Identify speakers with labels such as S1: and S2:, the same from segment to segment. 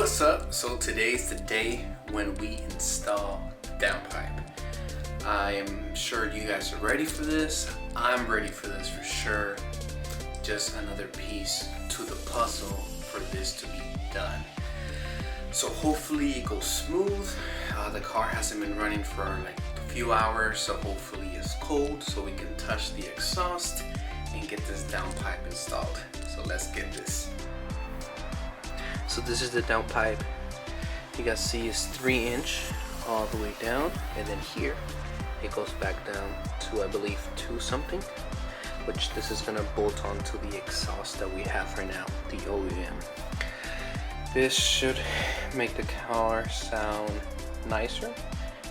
S1: What's up? So today's the day when we install downpipe. I am sure you guys are ready for this. I'm ready for this for sure. Just another piece to the puzzle for this to be done. So hopefully it goes smooth. The car hasn't been running for like a few hours, so hopefully it's cold so we can touch the exhaust and get this downpipe installed. So let's get this. So this is the downpipe. You guys see it's 3-inch all the way down, and then here it goes back down to, I believe, 2 something, which this is gonna bolt onto the exhaust that we have right now, the OEM. This should make the car sound nicer,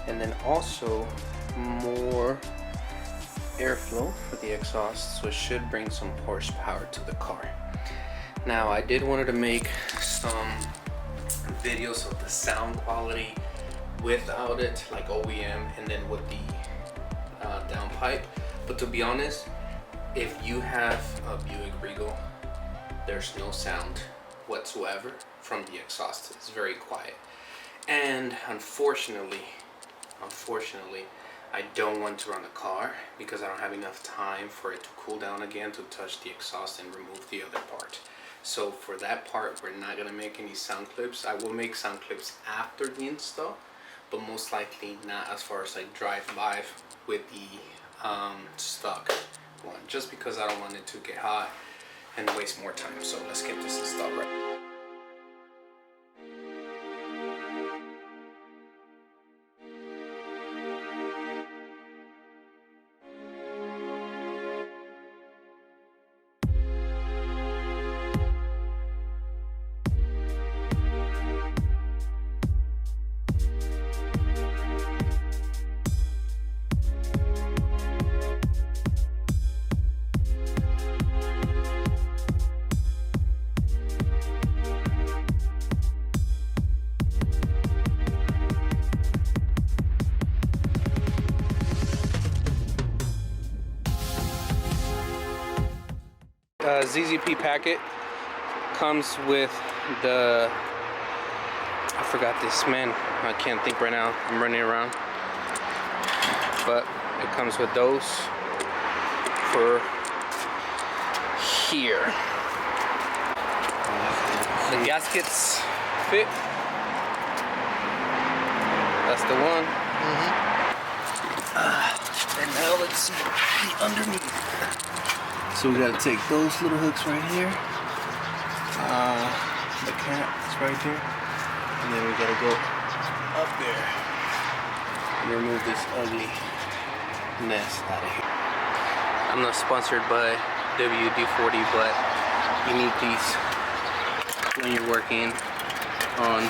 S1: and then also more airflow for the exhaust, so it should bring some horsepower to the car. Now I did wanted to make some videos of the sound quality without it, like OEM, and then with the downpipe, but to be honest, if you have a Buick Regal, there's no sound whatsoever from the exhaust. It's very quiet, and unfortunately I don't want to run the car because I don't have enough time for it to cool down again to touch the exhaust and remove the other part. So for that part, we're not gonna make any sound clips. I will make sound clips after the install, but most likely not as far as like drive by with the stock one, just because I don't want it to get hot and waste more time. So let's get this installed right. Zzp packet comes with the, I forgot this, man, I can't think right now, I'm running around, but it comes with those for here. The gaskets fit, that's the one. And now let's see the underneath. So we gotta take those little hooks right here. The cap is right there. And then we gotta go up there and remove this ugly mess out of here. I'm not sponsored by WD-40, but you need these when you're working on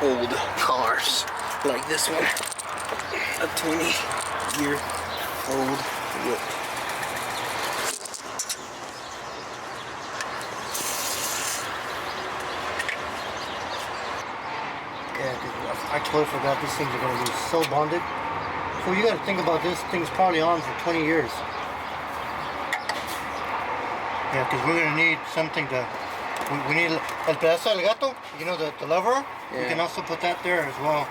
S1: old cars like this one. A 20-year-old whip.
S2: I totally forgot these things are going to be so bonded. So you got to think about this thing's probably on for 20 years. Yeah, because we're going to need something to, we need el pedazo del gato, you know, the lever. Yeah. We can also put that there as well.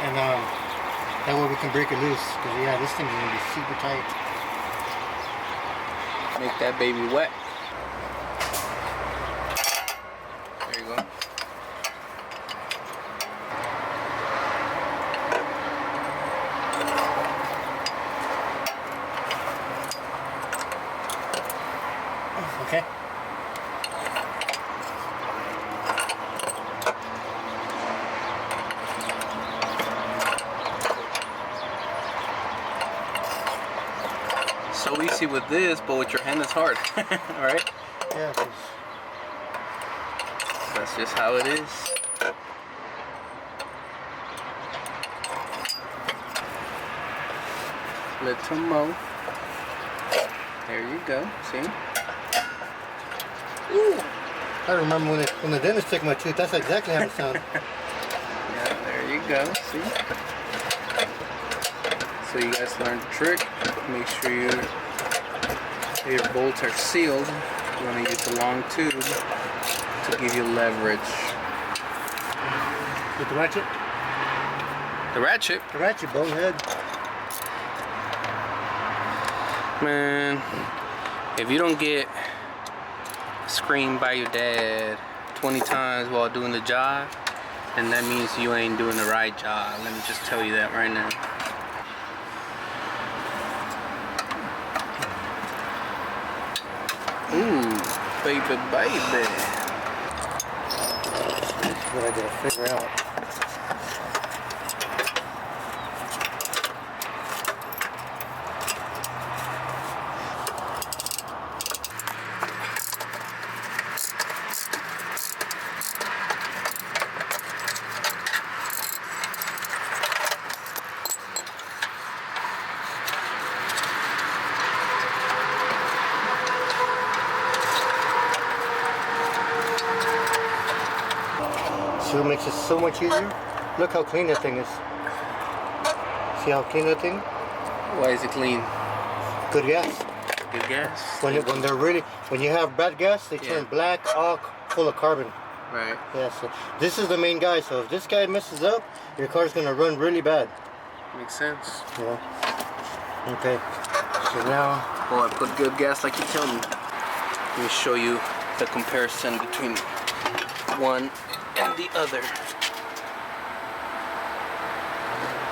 S2: And that way we can break it loose. Because yeah, this thing's going to be super tight.
S1: Make that baby wet. There you go.
S2: Okay.
S1: So easy with this, but with your hand it's hard. Alright?
S2: Yeah.
S1: That's just how it is. Little mo. There you go. See?
S2: Ooh. I remember when the dentist took my tooth, that's exactly how it sounded.
S1: Yeah, there you go. See? So you guys learned the trick. Make sure your bolts are sealed. You want to use a long tube to give you leverage.
S2: With the ratchet?
S1: The ratchet?
S2: The ratchet, bonehead.
S1: Man, if you don't get screamed by your dad 20 times while doing the job, then that means you ain't doing the right job. Let me just tell you that right now. Ooh, baby, baby.
S2: That's what I gotta figure out. See what makes it so much easier? Look how clean that thing is. See how clean that thing?
S1: Why is it clean?
S2: Good gas.
S1: Good gas?
S2: When you have bad gas, they turn black, all full of carbon.
S1: Right.
S2: Yeah, so this is the main guy, so if this guy messes up, your car's gonna run really bad.
S1: Makes sense.
S2: Yeah. Okay. So now...
S1: Oh, I put good gas like you tell me. Let me show you the comparison between one and the other.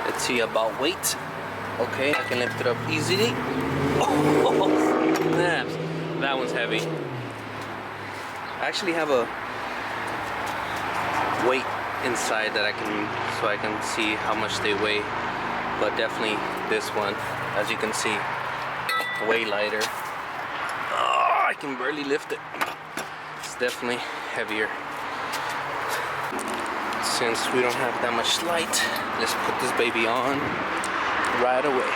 S1: Let's see about weight. Okay, I can lift it up easily. Oh, snaps. That one's heavy. I actually have a weight inside that I can see how much they weigh. But definitely this one, as you can see, way lighter. Oh, I can barely lift it. It's definitely heavier. Since we don't have that much light, let's put this baby on right away.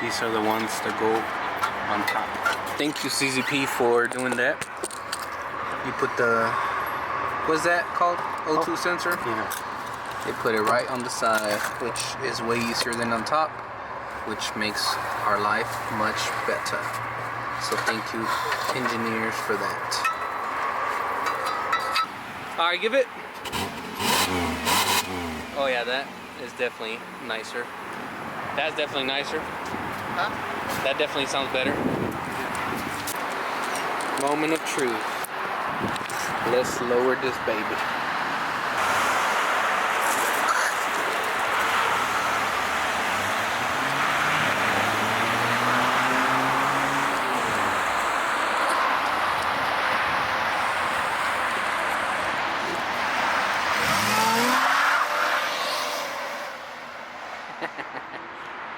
S1: These are the ones that go on top. Thank you, Zzp, for doing that. You put the, what's that called? O2 sensor?
S2: Yeah.
S1: They put it right on the side, which is way easier than on top, which makes our life much better. So thank you, engineers, for that. All right, give it. Oh yeah, that is definitely nicer. That's definitely nicer.
S2: Huh?
S1: That definitely sounds better. Moment of truth. Let's lower this baby.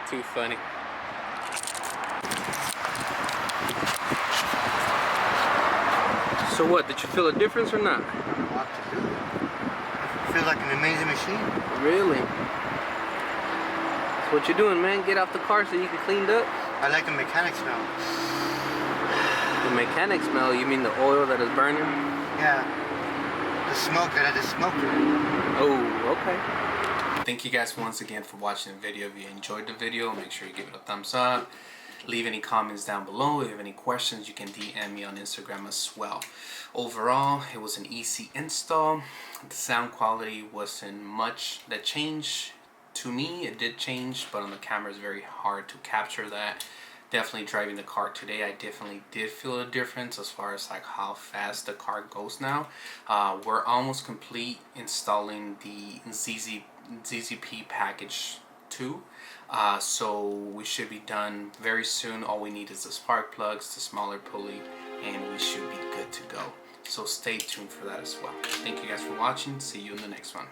S1: Too funny. So what, did you feel a difference or not?
S2: I feel like an amazing machine.
S1: Really? That's what you're doing, man. Get off the car so you can clean it up.
S2: I like the mechanic smell.
S1: The mechanic smell? You mean the oil that is burning?
S2: Yeah. The smoke that I just smoked.
S1: Oh, okay. Thank you guys once again for watching the video. If you enjoyed the video, make sure you give it a thumbs up. Leave any comments down below. If you have any questions, you can DM me on Instagram as well. Overall, it was an easy install. The sound quality wasn't much that changed. To me, it did change, but on the camera it's very hard to capture that. Definitely driving the car today, I definitely did feel a difference as far as like how fast the car goes now. We're almost complete installing the Zzp package 2. So we should be done very soon. All we need is the spark plugs, the smaller pulley, and we should be good to go. So stay tuned for that as well. Thank you guys for watching. See you in the next one.